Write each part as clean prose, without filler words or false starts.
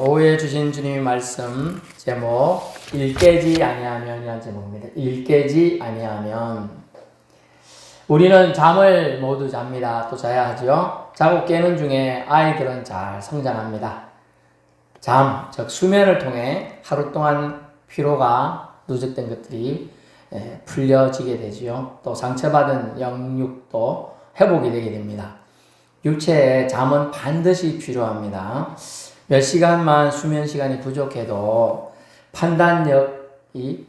오후에 주신 주님의 말씀 제목 일 깨지 아니하면이라는 제목입니다. 일 깨지 아니하면. 우리는 잠을 모두 잡니다. 또 자야 하죠. 자고 깨는 중에 아이들은 잘 성장합니다. 잠, 즉 수면을 통해 하루 동안 피로가 누적된 것들이 풀려지게 되지요. 또 상처받은 영육도 회복이 되게 됩니다. 육체에 잠은 반드시 필요합니다. 몇 시간만 수면 시간이 부족해도 판단력이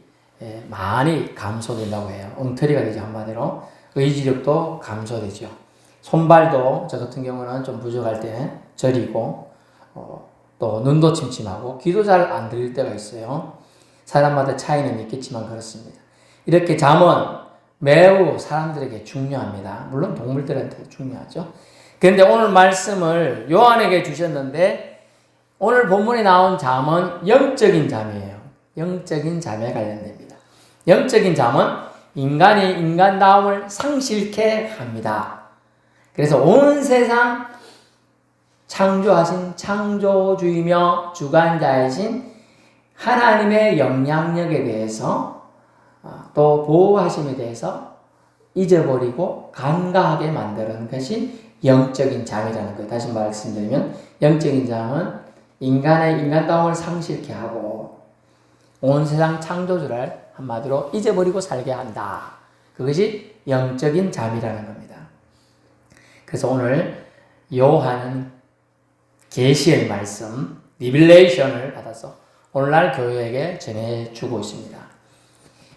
많이 감소된다고 해요. 엉터리가 되죠, 한마디로. 의지력도 감소되죠. 손발도 저 같은 경우는 좀 부족할 때 저리고 또 눈도 침침하고 귀도 잘 안 들릴 때가 있어요. 사람마다 차이는 있겠지만 그렇습니다. 이렇게 잠은 매우 사람들에게 중요합니다. 물론 동물들한테도 중요하죠. 그런데 오늘 말씀을 요한에게 주셨는데 오늘 본문에 나온 잠은 영적인 잠이에요. 영적인 잠에 관련됩니다. 영적인 잠은 인간이 인간다움을 상실케 합니다. 그래서 온 세상 창조하신 창조주이며 주관자이신 하나님의 영향력에 대해서 또 보호하심에 대해서 잊어버리고 간과하게 만드는 것이 영적인 잠이라는 거예요. 다시 말씀드리면 영적인 잠은 인간의 인간다움을 상실케 하고 온 세상 창조주를 한마디로 잊어버리고 살게 한다. 그것이 영적인 잠이라는 겁니다. 그래서 오늘 요한은 계시의 말씀, 리빌레이션을 받아서 오늘날 교회에게 전해주고 있습니다.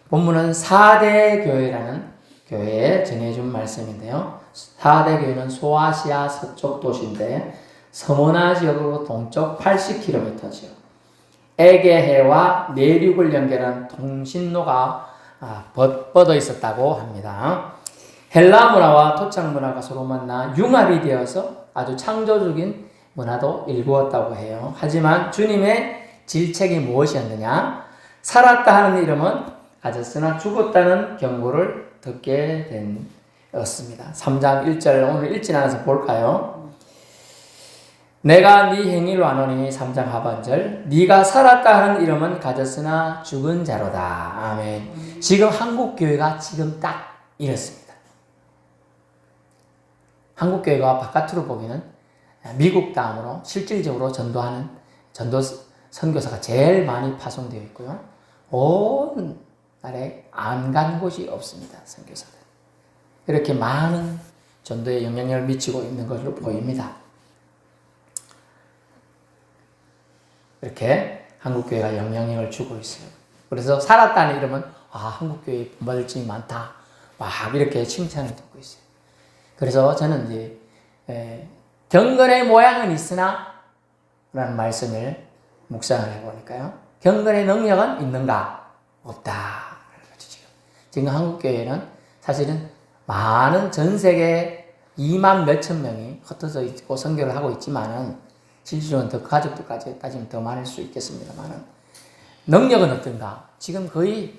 본문은 4대 교회라는 교회에 전해준 말씀인데요. 4대 교회는 소아시아 서쪽 도시인데 서머나 지역으로 동쪽 80km죠. 에게해와 내륙을 연결한 통신로가 뻗어 있었다고 합니다. 헬라 문화와 토착 문화가 서로 만나 융합이 되어서 아주 창조적인 문화도 일구었다고 해요. 하지만 주님의 질책이 무엇이었느냐? 살았다 하는 이름은 가졌으나 죽었다는 경고를 듣게 되었습니다. 3장 1절 오늘 읽지 않아서 볼까요? 내가 네 행위로 아노니 3장 하반절 네가 살았다 하는 이름은 가졌으나 죽은 자로다. 아멘. 지금 한국교회가 지금 딱 이렇습니다. 한국교회가 바깥으로 보기는 미국 다음으로 실질적으로 전도하는 전도 선교사가 제일 많이 파송되어 있고요. 온 나라에 안 간 곳이 없습니다. 선교사들. 이렇게 많은 전도에 영향력을 미치고 있는 것으로 보입니다. 이렇게 한국교회가 영향력을 주고 있어요. 그래서 살았다는 이름은 한국교회에 본받을 점이 많다. 막 이렇게 칭찬을 듣고 있어요. 그래서 저는 이제 경건의 모양은 있으나 라는 말씀을 묵상을 해보니까요. 경건의 능력은 있는가? 없다. 지금 한국교회는 사실은 많은 전 세계 2만 몇천 명이 흩어져 있고 선교를 하고 있지만은 실질적으로 더 가족들까지 따지면 더 많을 수 있겠습니다만은 능력은 어떤가? 지금 거의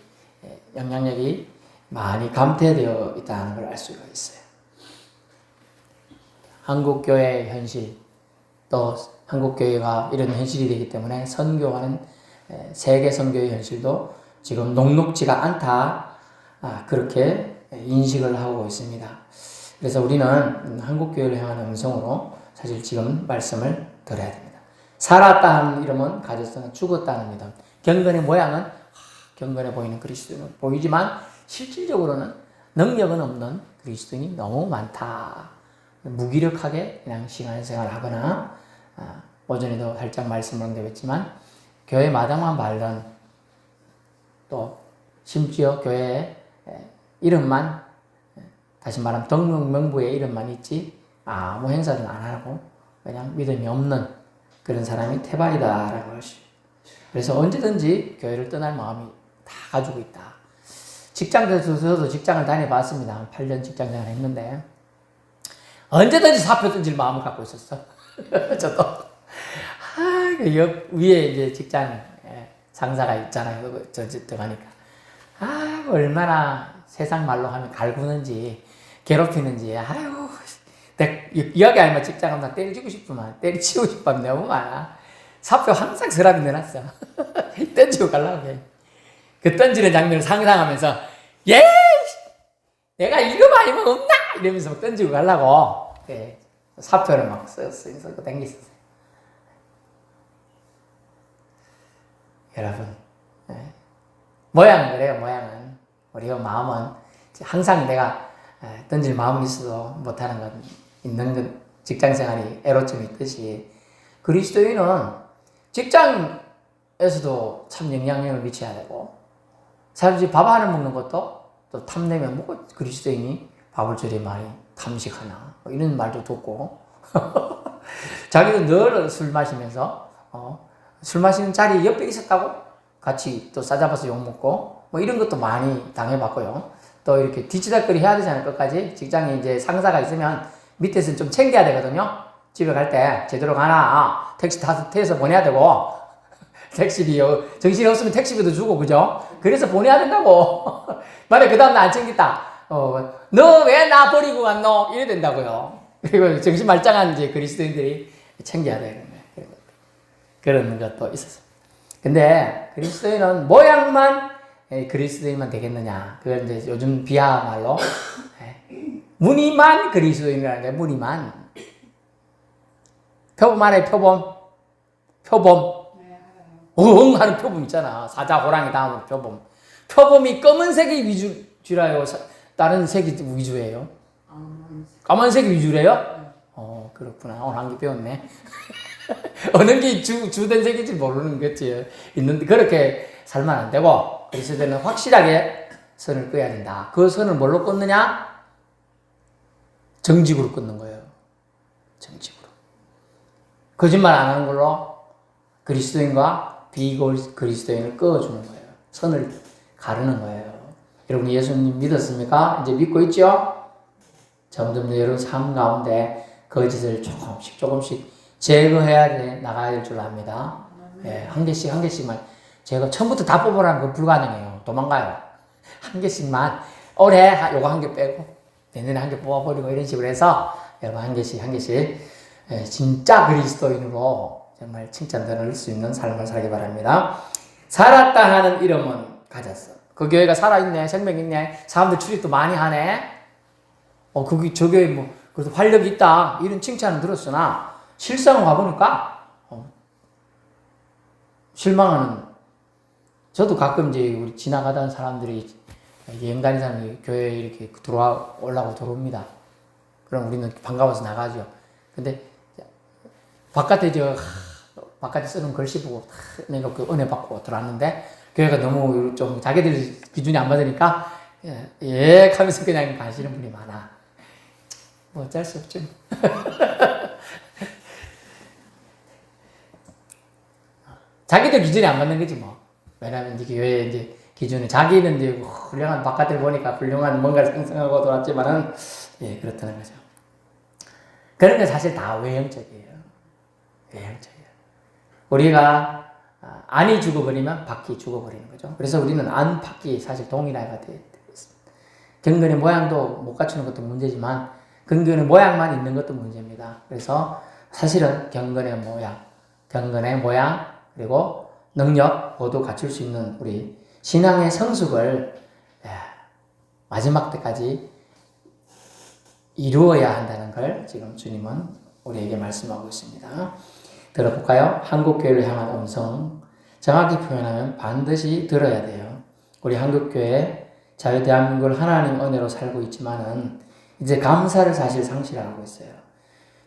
영향력이 많이 감퇴되어 있다는 걸 알 수가 있어요. 한국교회의 현실, 또 한국교회가 이런 현실이 되기 때문에 선교하는 세계 선교의 현실도 지금 녹록지가 않다. 그렇게 인식을 하고 있습니다. 그래서 우리는 한국교회를 향한 음성으로 사실 지금 말씀을 들어야 됩니다. 살았다 하는 이름은 가졌으나 죽었다는 믿음. 경건의 모양은 경건해 보이는 그리스도인은 보이지만 실질적으로는 능력은 없는 그리스도인이 너무 많다. 무기력하게 그냥 신앙생활을 하거나 오전에도 살짝 말씀을 드렸지만 교회 마당만 밟던 또 심지어 교회에 이름만 다시 말하면 등록명부에 이름만 있지 아무 행사를 안 하고 그냥 믿음이 없는 그런 사람이 태반이다라는 것이. 그래서 언제든지 교회를 떠날 마음이 다 가지고 있다. 직장에서 저도 직장을 다녀봤습니다. 한 8년 직장생활 했는데 언제든지 사표 던질 마음을 갖고 있었어. 저도 옆 위에 이제 직장 상사가 있잖아요. 저 가니까 얼마나 세상 말로 하면 갈구는지 괴롭히는지 이야기 아니면 직장 가면 때려주고 싶으면 때려치우고 싶으면 너무 많아. 사표 항상 서랍에 넣어놨어. 던지고 가려고 해. 그 던지는 장면을 상상하면서, 예! 내가 이거 아니면 없나? 이러면서 막 던지고 가려고. 예. 사표를 막 써서 당겼었어요. 여러분, 예. 모양은 그래요, 모양은. 우리가 마음은 항상 내가 던질 마음이 있어도 못하는 건 있는 건 직장생활이 애로점이 있듯이 그리스도인은 직장에서도 참 영향력을 미쳐야 되고 사실 밥 하나 먹는 것도 또 탐내면 뭐 그리스도인이 밥을 저리 많이 탐식하나 뭐 이런 말도 듣고 자기도 늘 술 마시면서 술 마시는 자리 옆에 있었다고 같이 또 싸잡아서 욕먹고 뭐 이런 것도 많이 당해봤고요. 또 이렇게 뒤치다거리 해야 되잖아요. 끝까지 직장에 이제 상사가 있으면 밑에서 좀 챙겨야 되거든요. 집에 갈 때 제대로 가나 택시 타서 보내야 되고 택시비요 정신이 없으면 택시비도 주고 그죠? 그래서 보내야 된다고. 만약 그 다음날 안 챙겼다. 너 왜 나 버리고 갔노? 이래 된다고요. 그리고 정신 말짱한 이제 그리스도인들이 챙겨야 되는 거예요. 그런 것도 있었어요. 근데 그리스도인은 모양만 그리스도인만 되겠느냐? 그걸 이제 요즘 비하 말로 무늬만 그리스도인이라는 거예요. 무늬만. 표범 알아요? 표범. 응 하는 표범 있잖아. 사자, 호랑이 다음으로 표범. 표범이 검은색이 위주라요? 다른 색이 위주예요? 까만색이 위주래요? 그렇구나. 오늘 한 개 배웠네. 어느 게 주된 색인지 모르는 거지. 있는데, 그렇게 살면 안 되고, 그리스도인은 확실하게 선을 끄어야 된다. 그 선을 뭘로 끊느냐? 정직으로 끊는 거예요. 정직으로. 거짓말 안 하는 걸로 그리스도인과 비그리스도인을 끄어주는 거예요. 선을 가르는 거예요. 여러분 예수님 믿었습니까? 이제 믿고 있죠? 점점 여러분 삶 가운데 거짓을 조금씩 제거해야 나가야 될 줄 압니다. 예, 한 개씩만. 제가 처음부터 다 뽑으라는 건 불가능해요. 도망가요. 한 개씩만. 올해 요거 한 개 빼고, 내년에 한 개 뽑아버리고 이런 식으로 해서 여러분 한 개씩. 예, 진짜 그리스도인으로 정말 칭찬받을 수 있는 삶을 살기 바랍니다. 살았다 하는 이름은 가졌어. 그 교회가 살아있네, 생명 있네, 사람들 출입도 많이 하네. 저 교회 뭐, 그래도 활력이 있다. 이런 칭찬은 들었으나, 실상을 가보니까, 실망하는, 저도 가끔 이제 우리 지나가던 사람들이, 여행 다니는 사람이 교회에 이렇게 올라오고 들어옵니다. 그럼 우리는 반가워서 나가죠. 근데, 바깥에 쓰는 글씨 보고, 내가 그 은혜 받고 들어왔는데, 교회가 너무 좀 자기들 기준이 안 맞으니까, 예, 하면서 그냥 가시는 분이 많아. 뭐 어쩔 수 없죠. 자기들 기준이 안 맞는 거지 뭐. 왜냐면 이제 교회 이제 기준이 자기는 이제 훌륭한 바깥을 보니까 훌륭한 뭔가를 상상하고 돌았지만은 예 그렇다는 거죠. 그런 게 사실 다 외형적이에요. 외형적이에요. 우리가 안이 죽어버리면 밖이 죽어버리는 거죠. 그래서 우리는 안, 밖이 사실 동일하게 되어 있습니다. 경건의 모양도 못 갖추는 것도 문제지만 경건의 모양만 있는 것도 문제입니다. 그래서 사실은 경건의 모양 그리고 능력 모두 갖출 수 있는 우리 신앙의 성숙을 마지막 때까지 이루어야 한다는 걸 지금 주님은 우리에게 말씀하고 있습니다. 들어볼까요? 한국교회를 향한 음성 정확히 표현하면 반드시 들어야 돼요. 우리 한국교회 자유대한민국을 하나님 은혜로 살고 있지만은 이제 감사를 사실 상실하고 있어요.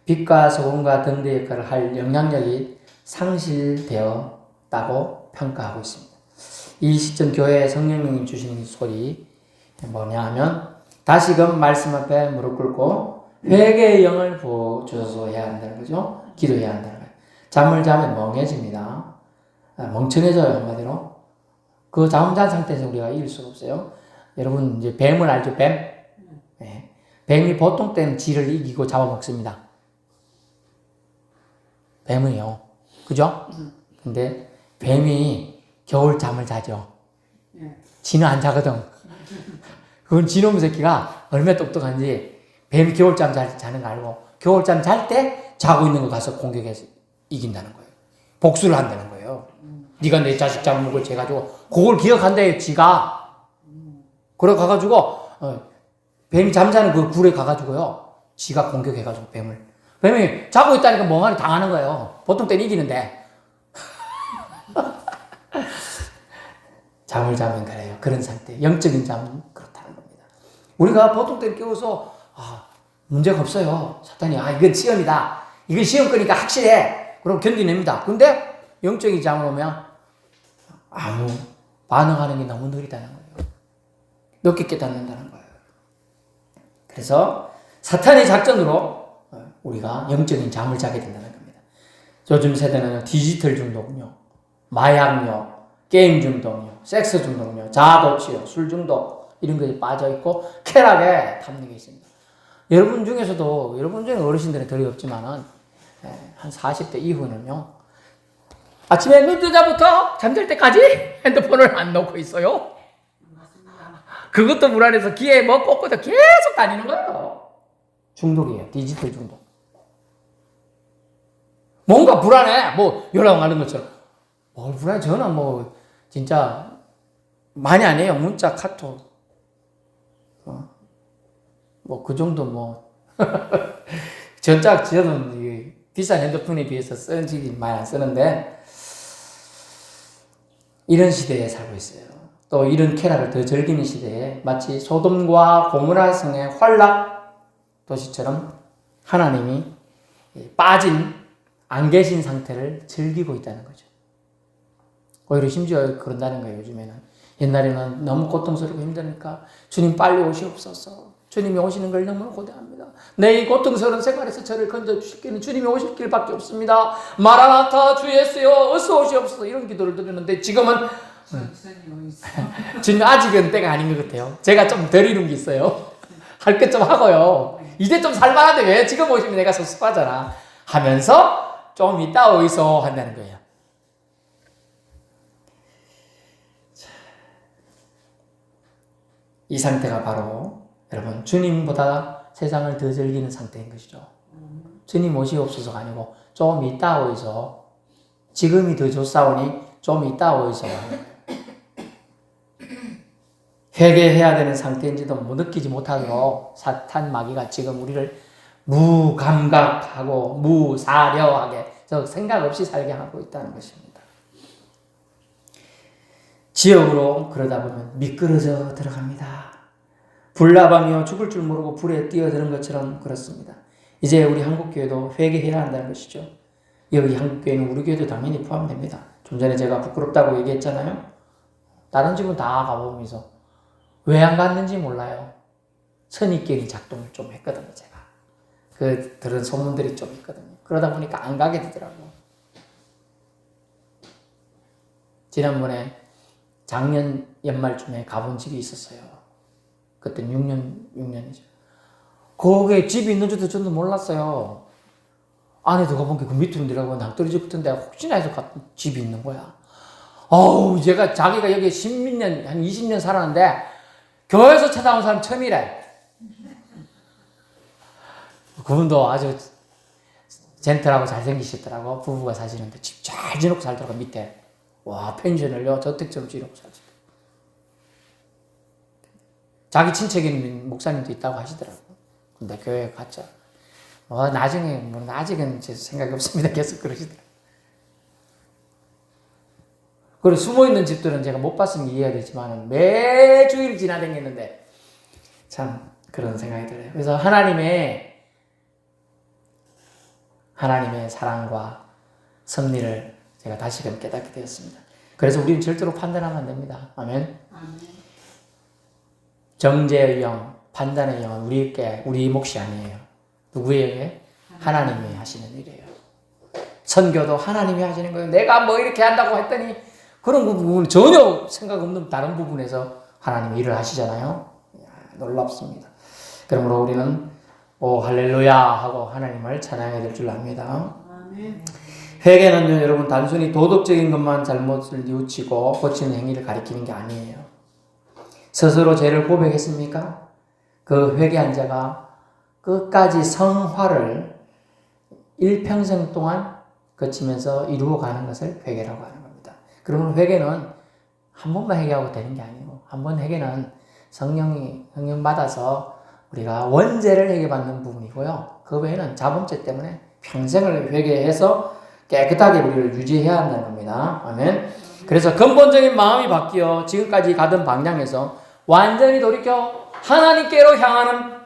빛과 소금과 등대 역할을 할 영향력이 상실되었다고 평가하고 있습니다. 이 시점 교회에 성령님이 주시는 소리 뭐냐 하면 다시금 말씀 앞에 무릎 꿇고 회개의 영을 부어주셔서 해야 한다는 거죠. 기도해야 한다는 거예요. 잠을 자면 멍해집니다. 멍청해져요, 한마디로. 그 잠 잔 상태에서 우리가 이길 수가 없어요. 여러분, 이제 뱀을 알죠? 뱀? 네. 뱀이 보통 때는 쥐를 이기고 잡아먹습니다. 뱀이요. 그죠? 근데 뱀이 겨울 잠을 자죠. 쥐는 안 자거든. 그건 쥐놈 새끼가 얼마나 똑똑한지 뱀이 겨울잠 자는 거 알고 겨울잠 잘 때 자고 있는 거 가서 공격해서 이긴다는 거예요. 복수를 한다는 거예요. 네가 내 자식 잡아먹은 걸 재가지고 그걸 기억한대요. 지가. 그래 가가지고 뱀이 잠자는 그 굴에 가가지고요. 지가 공격해가지고 뱀이 자고 있다니까 멍하니 당하는 거예요. 보통 때는 이기는데. 잠을 자면 그래요. 그런 상태. 영적인 잠은 그렇다는 겁니다. 우리가 보통 때는 깨워서 문제가 없어요. 사탄이 이건 시험이다. 이건 시험 거니까 확실해. 그럼 견디냅니다. 근데 영적인 잠을 오면 아무 반응하는 게 너무 느리다는 거예요. 늦게 깨닫는다는 거예요. 그래서 사탄의 작전으로 우리가 영적인 잠을 자게 된다는 겁니다. 요즘 세대는 디지털 중독요, 마약요, 게임 중독요, 섹스 중독요, 자아도취요, 술 중독 이런 것에 빠져 있고 쾌락에 탐닉이 있습니다. 여러분 중에서도 여러분 중에 어르신들은 덜 없지만은 한 40대 이후는요. 아침에 눈 뜨자부터 잠들 때까지 핸드폰을 안 놓고 있어요. 그것도 불안해서 귀에 뭐 꽂고도 계속 다니는 거예요. 중독이에요. 디지털 중독. 뭔가 불안해. 뭐 연락 하는 것처럼. 뭘 불안해. 저는 뭐 진짜 많이 안 해요. 문자, 카톡. 뭐 그 정도 뭐 저는 비싼 핸드폰에 비해서 쓰지 많이 안 쓰는데 이런 시대에 살고 있어요. 또 이런 쾌락을 더 즐기는 시대에 마치 소돔과 고모라 성의 활락 도시처럼 하나님이 빠진 안 계신 상태를 즐기고 있다는 거죠. 오히려 심지어 그런다는 거예요. 요즘에는. 옛날에는 너무 고통스럽고 힘드니까 주님 빨리 오시옵소서. 주님이 오시는 걸 너무 고대합니다. 내 이 고통스러운 생활에서 저를 건져주실 길은 주님이 오실 길밖에 없습니다. 마라나타 주 예수여 어서 오시옵소서 이런 기도를 드리는데 지금은 주님 아직은 때가 아닌 것 같아요. 제가 좀 덜 이룬 게 있어요. 할 것 좀 하고요. 이제 좀 살만한데 왜 지금 오시면 내가 섭섭하잖아 하면서 좀 이따 어디서 한다는 거예요. 이 상태가 바로 여러분 주님보다 세상을 더 즐기는 상태인 것이죠. 주님 오시옵소서가 아니고 좀 이따 오이소. 지금이 더 좋사오니 좀 이따 오이소. 회개해야 되는 상태인지도 느끼지 못하도록 사탄 마귀가 지금 우리를 무감각하고 무사려하게 생각 없이 살게 하고 있다는 것입니다. 지옥으로 그러다 보면 미끄러져 들어갑니다. 불나방이요 죽을 줄 모르고 불에 뛰어드는 것처럼 그렇습니다. 이제 우리 한국교회도 회개해야 한다는 것이죠. 여기 한국교회는 우리 교회도 당연히 포함됩니다. 좀 전에 제가 부끄럽다고 얘기했잖아요. 다른 집은 다 가보면서 왜 안 갔는지 몰라요. 선입견이 작동을 좀 했거든요. 제가 들은 소문들이 좀 있거든요. 그러다 보니까 안 가게 되더라고요. 지난번에 작년 연말쯤에 가본 집이 있었어요. 그때는 6년이죠. 거기에 집이 있는 줄도 저도 몰랐어요. 안에 들어가 보니까 그 밑으로 내려가고 낭떠러지 붙은 데가 혹시나 해서 같은 집이 있는 거야. 제가 자기가 여기 10몇 년, 한 20년 살았는데 교회에서 찾아온 사람 처음이래. 그분도 아주 젠틀하고 잘생기시더라고. 부부가 사시는데 집 잘 지놓고 살더라고, 밑에. 와, 펜션을요, 저택처럼 지놓고 살지. 자기 친척인 목사님도 있다고 하시더라고. 근데 교회에 갔죠. 나중에, 아직은 제 생각이 없습니다. 계속 그러시더라고. 그리고 숨어있는 집들은 제가 못 봤으면 이해해야 되지만 매주일 지나다녔는데 참 그런 생각이 들어요. 그래서 하나님의 사랑과 섭리를 제가 다시금 깨닫게 되었습니다. 그래서 우리는 절대로 판단하면 안 됩니다. 아멘. 정죄의 영, 판단의 영은 우리 몫이 아니에요. 누구에게? 하나님이 하시는 일이에요. 선교도 하나님이 하시는 거예요. 내가 뭐 이렇게 한다고 했더니 그런 부분은 전혀 생각 없는 다른 부분에서 하나님이 일을 하시잖아요. 놀랍습니다. 그러므로 우리는 할렐루야 하고 하나님을 찬양해야 될 줄 압니다. 아멘. 회개는요, 여러분 단순히 도덕적인 것만 잘못을 뉘우치고 고치는 행위를 가리키는 게 아니에요. 스스로 죄를 고백했습니까? 그 회개한 자가 끝까지 성화를 일평생 동안 거치면서 이루어가는 것을 회개라고 하는 겁니다. 그러면 회개는 한 번만 회개하고 되는 게 아니고 한 번 회개는 성령 받아서 우리가 원죄를 회개받는 부분이고요. 그 외에는 자범죄 때문에 평생을 회개해서 깨끗하게 우리를 유지해야 한다는 겁니다. 아멘. 그래서 근본적인 마음이 바뀌어 지금까지 가던 방향에서 완전히 돌이켜 하나님께로 향하는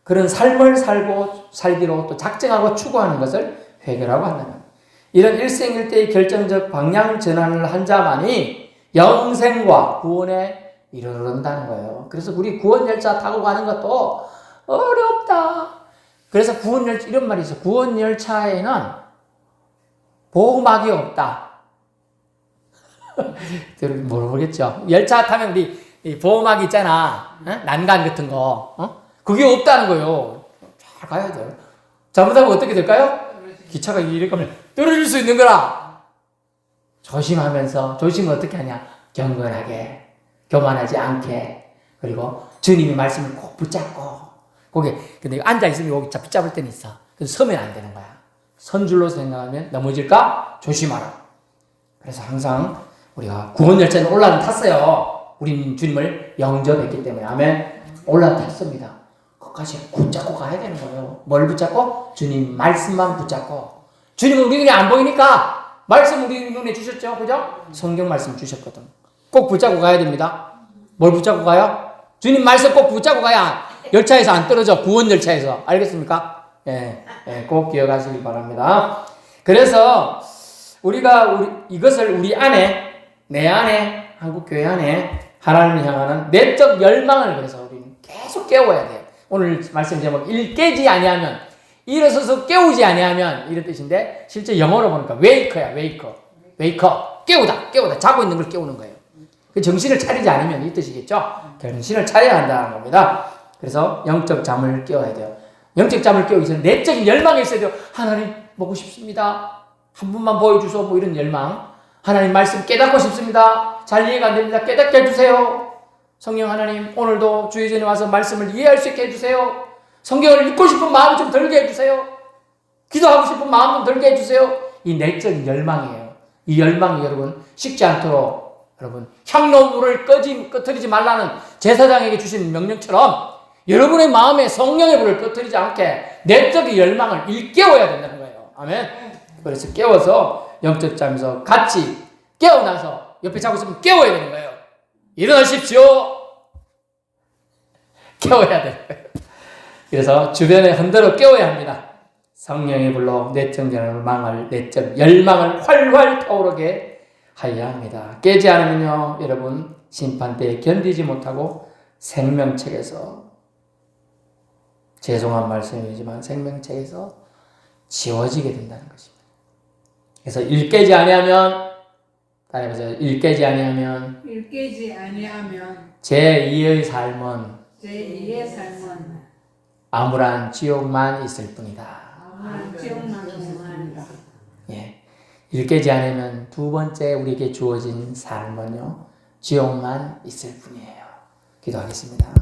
그런 삶을 살기로 또 작정하고 추구하는 것을 회개라고 한다는 겁니다. 이런 일생일대의 결정적 방향 전환을 한 자만이 영생과 구원에 이르른다는 거예요. 그래서 우리 구원열차 타고 가는 것도 어렵다. 그래서 구원열차, 이런 말이 있어요. 구원열차에는 보호막이 없다. 모르겠죠. 열차 타면 우리 보호막이 있잖아. 난간 같은 거. 그게 없다는 거예요. 잘 가야 돼요. 잘못하면 어떻게 될까요? 기차가 이렇게 가면 떨어질 수 있는 거라. 조심하면서, 조심을 어떻게 하냐? 경건하게, 교만하지 않게, 그리고 주님의 말씀을 꼭 붙잡고, 근데 앉아있으면 여기 붙잡을 때는 있어. 그래서 서면 안 되는 거야. 선줄로 생각하면 넘어질까? 조심하라. 그래서 항상 우리가 구원열차는 올라탔어요. 우리는 주님을 영접했기 때문에. 아멘. 올라탔습니다. 끝까지 붙잡고 가야 되는 거예요. 뭘 붙잡고? 주님 말씀만 붙잡고. 주님은 우리 눈에 안 보이니까 말씀 우리 눈에 주셨죠. 그죠? 성경 말씀 주셨거든. 꼭 붙잡고 가야 됩니다. 뭘 붙잡고 가요? 주님 말씀 꼭 붙잡고 가야 열차에서 안 떨어져. 구원열차에서. 알겠습니까? 꼭 기억하시기 바랍니다. 그래서 이것을 우리 안에, 내 안에, 한국교회 안에 하나님을 향하는 내적 열망을 그래서 우리는 계속 깨워야 돼요. 오늘 말씀 제목 깨지 아니하면, 일어서서 깨우지 아니하면 이런 뜻인데 실제 영어로 보니까 wake야. wake up. 깨우다. 자고 있는 걸 깨우는 거예요. 그 정신을 차리지 않으면 이 뜻이겠죠. 정신을 차려야 한다는 겁니다. 그래서 영적 잠을 깨워야 돼요. 영적 잠을 깨우기 전에 내적인 열망이 있어야 돼요. 하나님 보고 싶습니다. 한 분만 보여주소. 뭐 이런 열망. 하나님 말씀 깨닫고 싶습니다. 잘 이해가 안 됩니다. 깨닫게 해주세요. 성령 하나님, 오늘도 주의 전에 와서 말씀을 이해할 수 있게 해주세요. 성경을 읽고 싶은 마음 좀 들게 해주세요. 기도하고 싶은 마음 좀 들게 해주세요. 이 내적인 열망이에요. 이 열망이 여러분 식지 않도록 여러분 향로물을 꺼트리지 말라는 제사장에게 주신 명령처럼 여러분의 마음에 성령의 불을 꺼트리지 않게 내적인 열망을 일깨워야 된다는 거예요. 아멘. 그래서 깨워서 영적 잠에서 같이 깨어나서 옆에 자고 있으면 깨워야 되는 거예요. 일어나십시오. 깨워야 되는 거예요. 그래서 주변에 흔들어 깨워야 합니다. 성령의 불로 내적 열망을 활활 타오르게 하여야 합니다. 깨지 않으면요, 여러분 심판대에 견디지 못하고 생명책에서, 죄송한 말씀이지만 생명책에서 지워지게 된다는 것입니다. 그래서 일깨지 아니하면, 따라해보세요. 일깨지 아니하면 제2의 삶은 암울한 지옥만 있을 뿐이다. 예. 일깨지 않으면 두 번째 우리에게 주어진 삶은요, 지옥만 있을 뿐이에요. 기도하겠습니다.